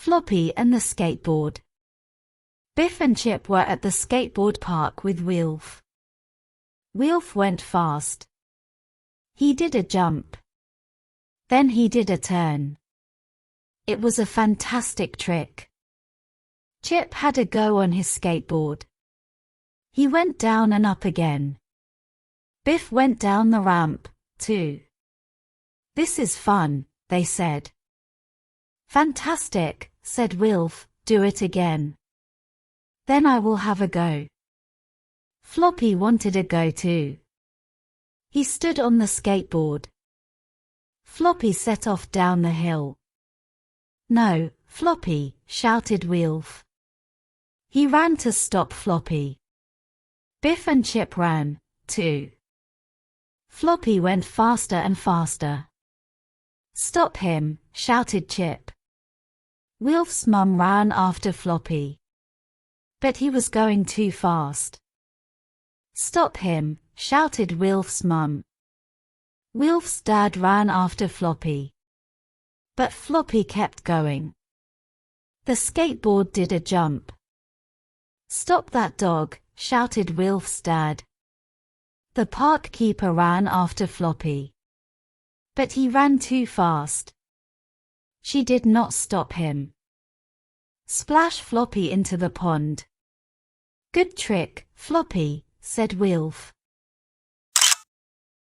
Floppy and the skateboard. Biff and Chip were at the skateboard park with Wilf. Wilf went fast. He did a jump. Then he did a turn. It was a fantastic trick. Chip had a go on his skateboard. He went down and up again. Biff went down the ramp, too. "This is fun," they said. "Fantastic," said Wilf, "do it again." "Then I will have a go." Floppy wanted a go too. He stood on the skateboard. Floppy set off down the hill. "No, Floppy," shouted Wilf. He ran to stop Floppy. Biff and Chip ran, too. Floppy went faster and faster. "Stop him," shouted Chip. Wilf's mum ran after Floppy. But he was going too fast. "Stop him," shouted Wilf's mum. Wilf's dad ran after Floppy. But Floppy kept going. The skateboard did a jump. "Stop that dog," shouted Wilf's dad. The park keeper ran after Floppy. But he ran too fast. She did not stop him. "Splash Floppy into the pond." "Good trick, Floppy," said Wilf.